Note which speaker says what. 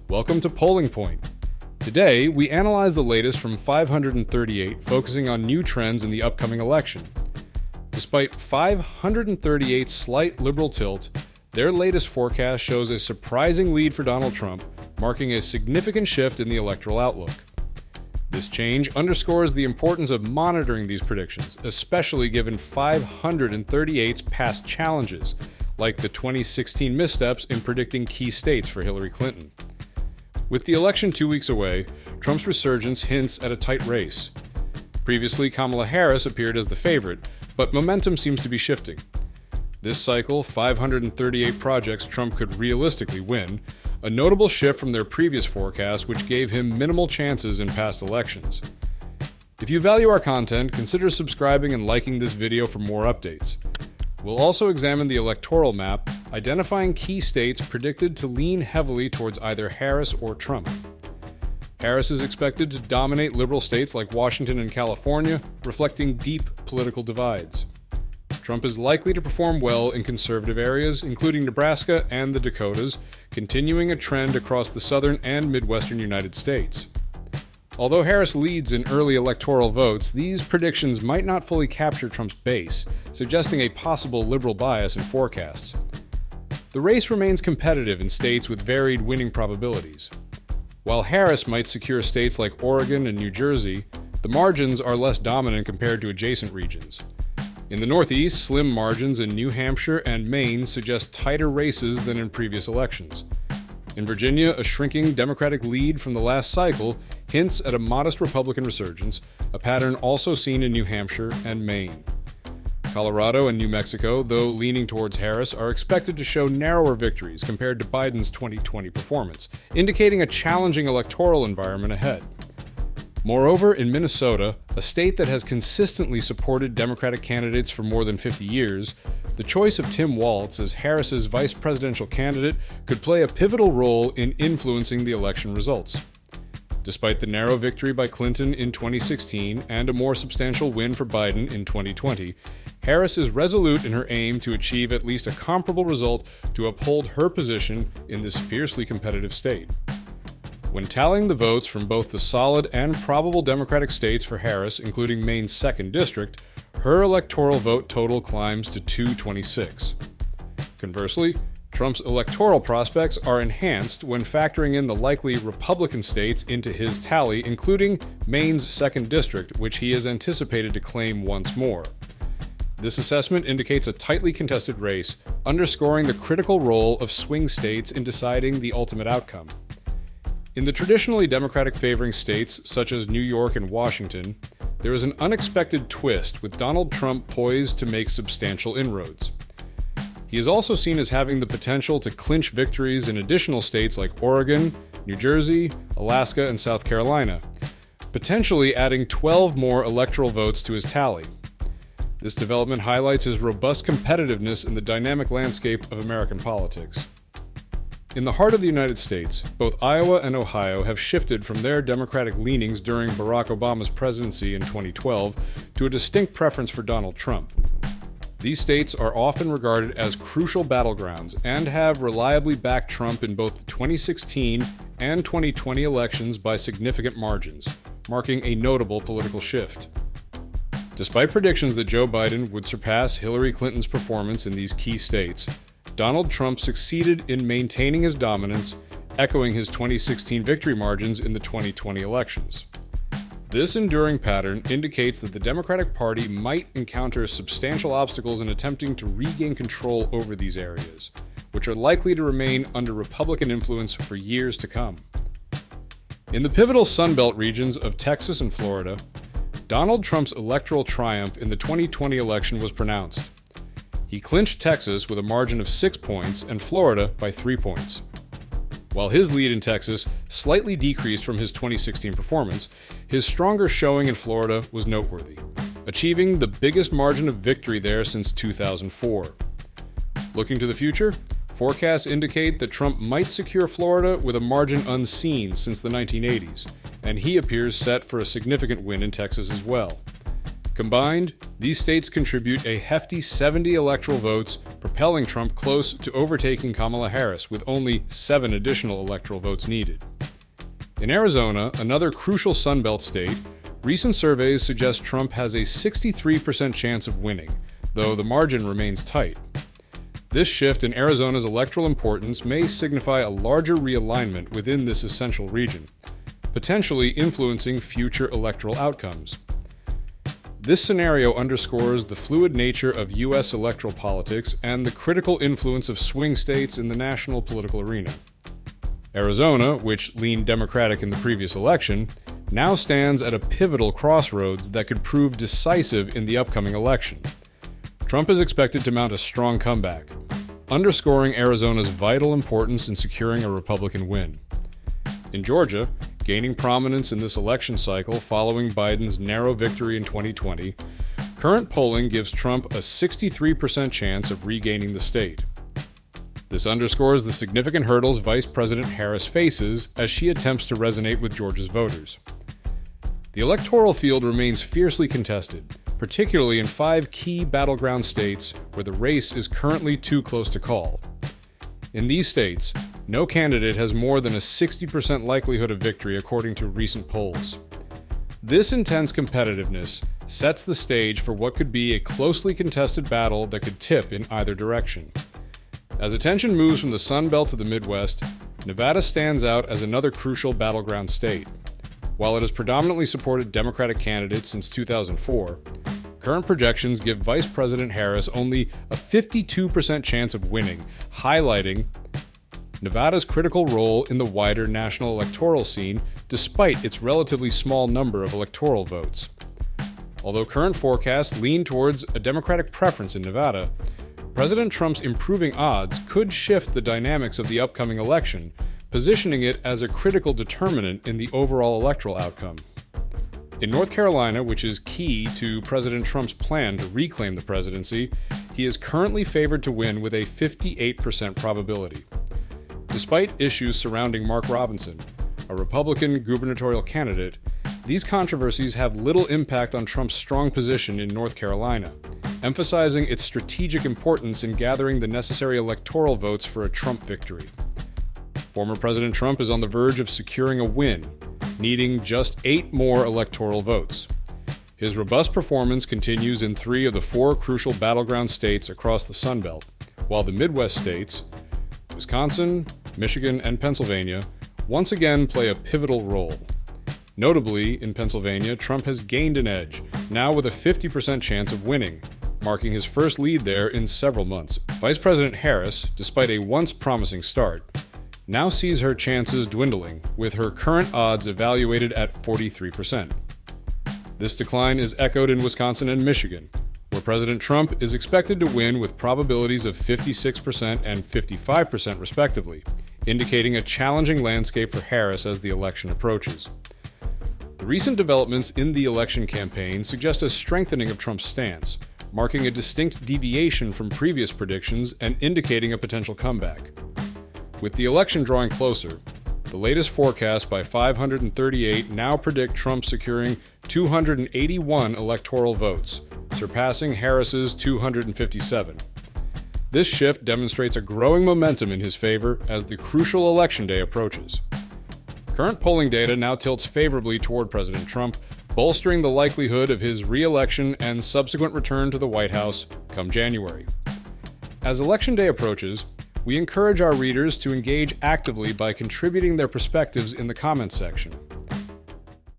Speaker 1: Welcome to Polling Point. Today, we analyze the latest from 538, focusing on new trends in the upcoming election. Despite 538's slight liberal tilt, their latest forecast shows a surprising lead for Donald Trump, marking a significant shift in the electoral outlook. This change underscores the importance of monitoring these predictions, especially given 538's past challenges, like the 2016 missteps in predicting key states for Hillary Clinton. With the election 2 weeks away, Trump's resurgence hints at a tight race. Previously, Kamala Harris appeared as the favorite, but momentum seems to be shifting. This cycle, 538 projects Trump could realistically win, a notable shift from their previous forecast, which gave him minimal chances in past elections. If you value our content, consider subscribing and liking this video for more updates. We'll also examine the electoral map, identifying key states predicted to lean heavily towards either Harris or Trump. Harris is expected to dominate liberal states like Washington and California, reflecting deep political divides. Trump is likely to perform well in conservative areas, including Nebraska and the Dakotas, continuing a trend across the southern and midwestern United States. Although Harris leads in early electoral votes, these predictions might not fully capture Trump's base, suggesting a possible liberal bias in forecasts. The race remains competitive in states with varied winning probabilities. While Harris might secure states like Oregon and New Jersey, the margins are less dominant compared to adjacent regions. In the Northeast, slim margins in New Hampshire and Maine suggest tighter races than in previous elections. In Virginia, a shrinking Democratic lead from the last cycle hints at a modest Republican resurgence, a pattern also seen in New Hampshire and Maine. Colorado and New Mexico, though leaning towards Harris, are expected to show narrower victories compared to Biden's 2020 performance, indicating a challenging electoral environment ahead. Moreover, in Minnesota, a state that has consistently supported Democratic candidates for more than 50 years, the choice of Tim Walz as Harris's vice presidential candidate could play a pivotal role in influencing the election results. Despite the narrow victory by Clinton in 2016 and a more substantial win for Biden in 2020, Harris is resolute in her aim to achieve at least a comparable result to uphold her position in this fiercely competitive state. When tallying the votes from both the solid and probable Democratic states for Harris, including Maine's 2nd District, her electoral vote total climbs to 226. Conversely, Trump's electoral prospects are enhanced when factoring in the likely Republican states into his tally, including Maine's 2nd District, which he is anticipated to claim once more. This assessment indicates a tightly contested race, underscoring the critical role of swing states in deciding the ultimate outcome. In the traditionally Democratic favoring states, such as New York and Washington, there is an unexpected twist, with Donald Trump poised to make substantial inroads. He is also seen as having the potential to clinch victories in additional states like Oregon, New Jersey, Alaska, and South Carolina, potentially adding 12 more electoral votes to his tally. This development highlights his robust competitiveness in the dynamic landscape of American politics. In the heart of the United States, both Iowa and Ohio have shifted from their Democratic leanings during Barack Obama's presidency in 2012 to a distinct preference for Donald Trump. These states are often regarded as crucial battlegrounds and have reliably backed Trump in both the 2016 and 2020 elections by significant margins, marking a notable political shift. Despite predictions that Joe Biden would surpass Hillary Clinton's performance in these key states, Donald Trump succeeded in maintaining his dominance, echoing his 2016 victory margins in the 2020 elections. This enduring pattern indicates that the Democratic Party might encounter substantial obstacles in attempting to regain control over these areas, which are likely to remain under Republican influence for years to come. In the pivotal Sunbelt regions of Texas and Florida, Donald Trump's electoral triumph in the 2020 election was pronounced. He clinched Texas with a margin of 6 points and Florida by 3 points. While his lead in Texas slightly decreased from his 2016 performance, his stronger showing in Florida was noteworthy, achieving the biggest margin of victory there since 2004. Looking to the future, forecasts indicate that Trump might secure Florida with a margin unseen since the 1980s, and he appears set for a significant win in Texas as well. Combined, these states contribute a hefty 70 electoral votes, propelling Trump close to overtaking Kamala Harris with only 7 additional electoral votes needed. In Arizona, another crucial Sunbelt state, recent surveys suggest Trump has a 63% chance of winning, though the margin remains tight. This shift in Arizona's electoral importance may signify a larger realignment within this essential region, potentially influencing future electoral outcomes. This scenario underscores the fluid nature of U.S. electoral politics and the critical influence of swing states in the national political arena. Arizona, which leaned Democratic in the previous election, now stands at a pivotal crossroads that could prove decisive in the upcoming election. Trump is expected to mount a strong comeback, underscoring Arizona's vital importance in securing a Republican win. In Georgia, gaining prominence in this election cycle following Biden's narrow victory in 2020, current polling gives Trump a 63% chance of regaining the state. This underscores the significant hurdles Vice President Harris faces as she attempts to resonate with Georgia's voters. The electoral field remains fiercely contested, particularly in 5 key battleground states where the race is currently too close to call. In these states, no candidate has more than a 60% likelihood of victory according to recent polls. This intense competitiveness sets the stage for what could be a closely contested battle that could tip in either direction. As attention moves from the Sun Belt to the Midwest, Nevada stands out as another crucial battleground state. While it has predominantly supported Democratic candidates since 2004, current projections give Vice President Harris only a 52% chance of winning, highlighting Nevada's critical role in the wider national electoral scene despite its relatively small number of electoral votes. Although current forecasts lean towards a Democratic preference in Nevada, President Trump's improving odds could shift the dynamics of the upcoming election, positioning it as a critical determinant in the overall electoral outcome. In North Carolina, which is key to President Trump's plan to reclaim the presidency, he is currently favored to win with a 58% probability. Despite issues surrounding Mark Robinson, a Republican gubernatorial candidate, these controversies have little impact on Trump's strong position in North Carolina, emphasizing its strategic importance in gathering the necessary electoral votes for a Trump victory. Former President Trump is on the verge of securing a win, needing just 8 more electoral votes. His robust performance continues in 3 of the 4 crucial battleground states across the Sun Belt, while the Midwest states, Wisconsin, Michigan, and Pennsylvania, once again play a pivotal role. Notably, in Pennsylvania, Trump has gained an edge, now with a 50% chance of winning, marking his first lead there in several months. Vice President Harris, despite a once promising start, now sees her chances dwindling, with her current odds evaluated at 43%. This decline is echoed in Wisconsin and Michigan, where President Trump is expected to win with probabilities of 56% and 55% respectively, indicating a challenging landscape for Harris as the election approaches. The recent developments in the election campaign suggest a strengthening of Trump's stance, marking a distinct deviation from previous predictions and indicating a potential comeback. With the election drawing closer, the latest forecast by 538 now predict Trump securing 281 electoral votes, surpassing Harris's 257. This shift demonstrates a growing momentum in his favor as the crucial election day approaches. Current polling data now tilts favorably toward President Trump, bolstering the likelihood of his re-election and subsequent return to the White House come January. As Election Day approaches, we encourage our readers to engage actively by contributing their perspectives in the comments section.